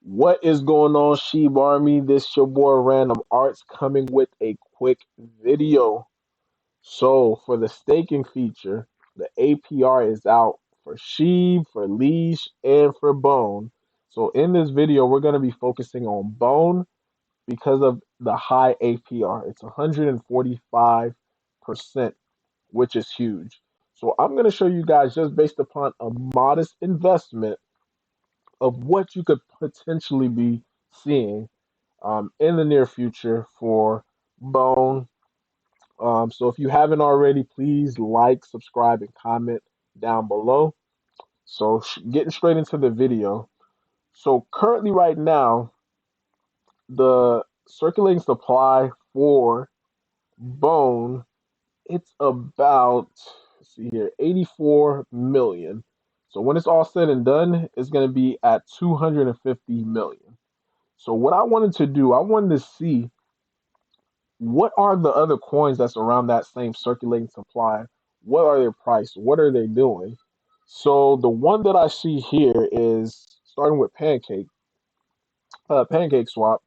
What is going on, Sheeb Army? This your boy Random Arts coming with a quick video. So for the staking feature, the APR is out for Sheeb, for Leash, and for Bone. So in this video, we're going to be focusing on Bone because of the high APR. It's 145%, which is huge. So I'm going to show you guys just based upon a modest investment of what you could potentially be seeing in the near future for Bone. So if you haven't already, please like, subscribe, and comment down below. So getting straight into the video. So currently, right now, the circulating supply for Bone, it's about, let's see here, 84 million. So when it's all said and done, it's going to be at 250 million. So what I wanted to do, I wanted to see what are the other coins that's around that same circulating supply? What are their price? What are they doing? So the one that I see here is starting with Pancake Swap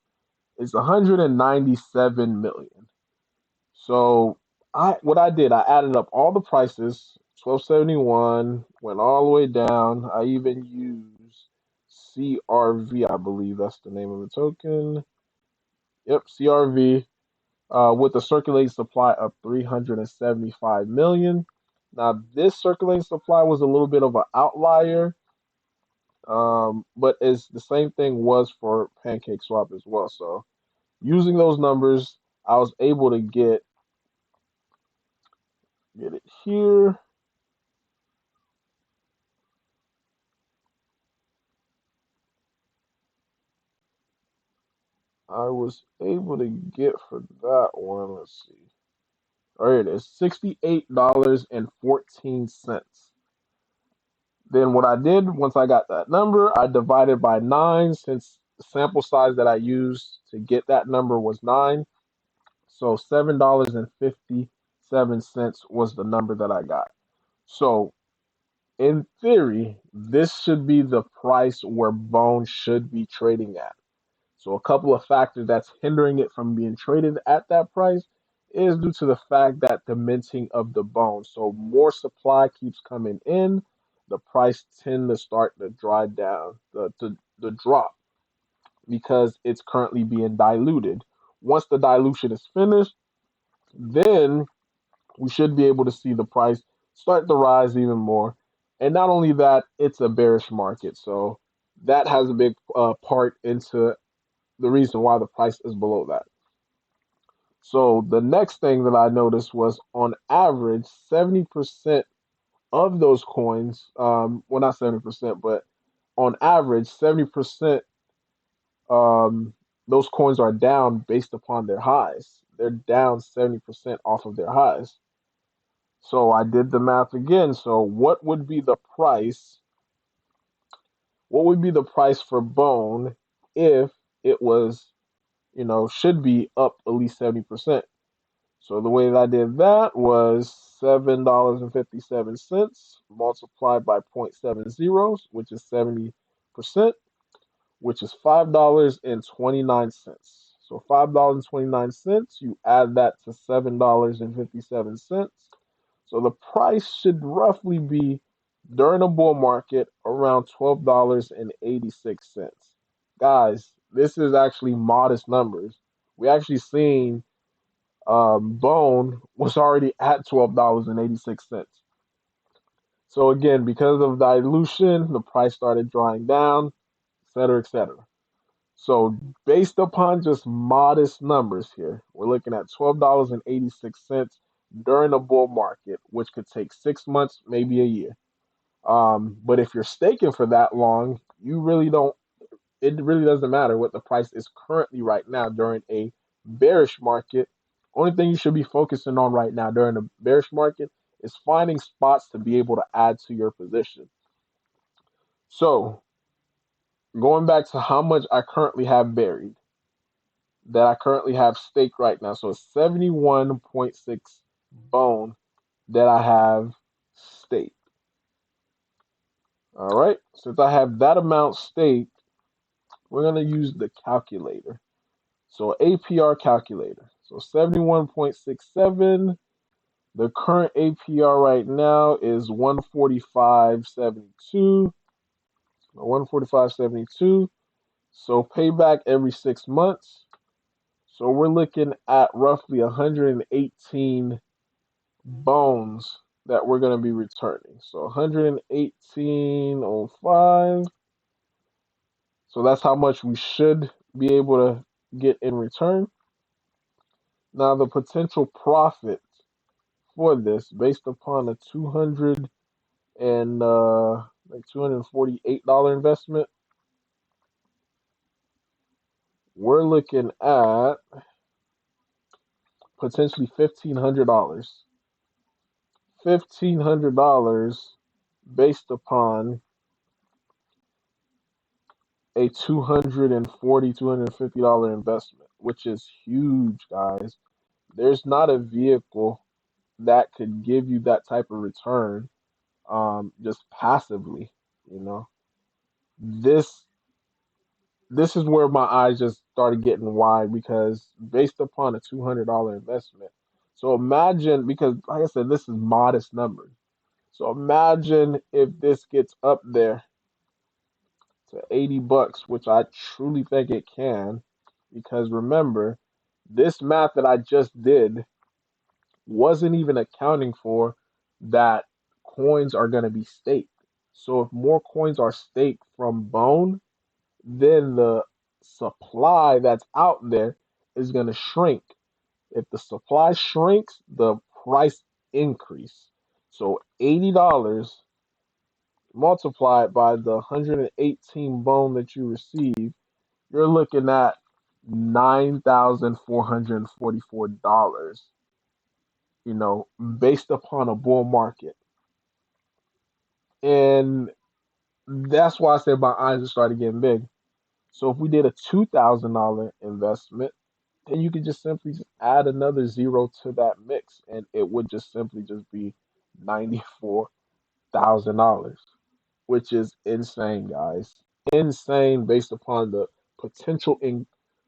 is 197 million. So what I did, I added up all the prices, 1271, went all the way down. I even used CRV, I believe that's the name of the token. Yep, CRV, with a circulating supply of 375 million. Now, this circulating supply was a little bit of an outlier, but is the same thing was for Pancake Swap as well. So, using those numbers, I was able to get it here. I was able to get for that one. Let's see. All right, it is $68.14. Then what I did once I got that number, I divided by 9 since the sample size that I used to get that number was 9. So $7.57 was the number that I got. So in theory, this should be the price where Bone should be trading at. So a couple of factors that's hindering it from being traded at that price is due to the fact that the minting of the bone. So more supply keeps coming in, the price tend to start to dry down, the drop because it's currently being diluted. Once the dilution is finished, then we should be able to see the price start to rise even more. And not only that, it's a bearish market. So that has a big part into the reason why the price is below that. So the next thing that I noticed was on average, 70% of those coins, well, not 70%, but on average, 70%, those coins are down based upon their highs. They're down 70% off of their highs. So I did the math again. So what would be the price? What would be the price for Bone if it was, should be up at least 70%? So the way that I did that was $7.57 multiplied by 0.70, which is 70%, which is $5.29. So $5.29, you add that to $7.57. So the price should roughly be during a bull market around $12.86. Guys, this is actually modest numbers. We actually seen Bone was already at $12.86. So again, because of dilution, the price started drawing down, et cetera, et cetera. So based upon just modest numbers here, we're looking at $12.86 during a bull market, which could take 6 months, maybe a year. But if you're staking for that long, you really don't. It really doesn't matter what the price is currently right now during a bearish market. Only thing you should be focusing on right now during a bearish market is finding spots to be able to add to your position. So going back to how much I currently have buried, that I currently have staked right now. So it's 71.6 bone that I have staked. All right. Since I have that amount staked, We're going to use the calculator. So APR calculator. So 71.67. The current APR right now is 145.72. 145.72. So payback every 6 months. So we're looking at roughly 118 bones that we're going to be returning. So 118.05. So that's how much we should be able to get in return. Now the potential profit for this, based upon a $248 investment, we're looking at potentially $1,500. $1,500 based upon a $250 investment, which is huge, guys. There's not a vehicle that could give you that type of return just passively. You know, this this is where my eyes just started getting wide because based upon a $200 investment. So imagine, because like I said, this is modest numbers. So imagine if this gets up there to $80, which I truly think it can, because remember, this math that I just did wasn't even accounting for that coins are going to be staked. So if more coins are staked from Bone, then the supply that's out there is going to shrink. If the supply shrinks, the price increase. So $80 multiplied by the 118 bone that you receive, you're looking at $9,444, based upon a bull market. And that's why I said my eyes have started getting big. So if we did a $2,000 investment, then you could just simply just add another zero to that mix, and it would just simply just be $94,000, which is insane, guys. Insane based upon the potential in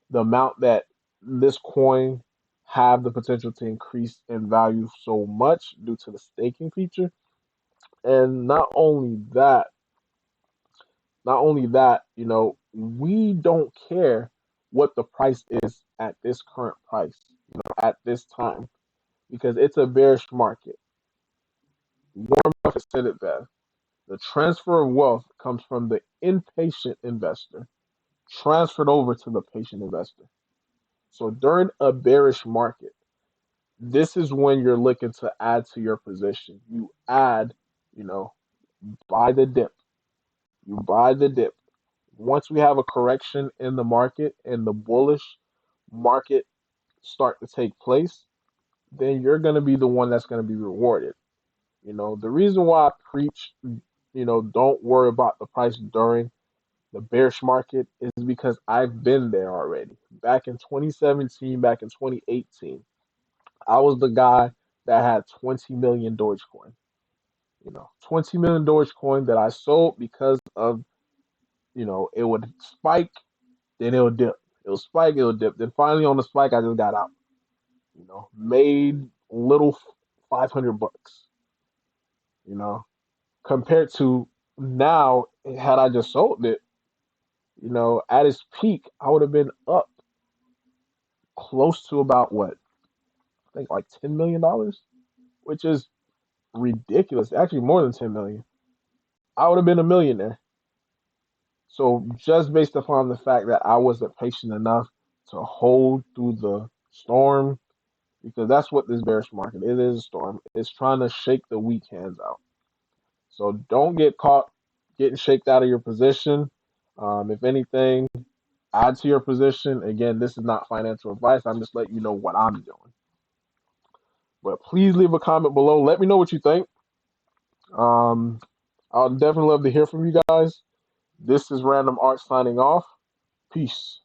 the amount that this coin have the potential to increase in value so much due to the staking feature. And not only that, we don't care what the price is at this current price, at this time, because it's a bearish market. Warren Buffett said it best. The transfer of wealth comes from the impatient investor transferred over to the patient investor. So during a bearish market, this is when you're looking to add to your position. You add, you know, buy the dip. You buy the dip. Once we have a correction in the market and the bullish market start to take place, then you're going to be the one that's going to be rewarded. The reason why I preach, don't worry about the price during the bearish market is because I've been there already. Back in 2017, back in 2018, I was the guy that had 20 million Dogecoin. 20 million Dogecoin that I sold because of, it would spike, then it would dip. It would spike, it would dip. Then finally on the spike, I just got out. Made little $500. You know, compared to now, had I just sold it, at its peak, I would have been up close to about what? I think like $10 million, which is ridiculous. Actually, more than 10 million. I would have been a millionaire. So just based upon the fact that I wasn't patient enough to hold through the storm, because that's what this bearish market it is a storm. It's trying to shake the weak hands out. So don't get caught getting shaked out of your position. If anything, add to your position. Again, this is not financial advice. I'm just letting you know what I'm doing. But please leave a comment below. Let me know what you think. I'll definitely love to hear from you guys. This is Random Art signing off. Peace.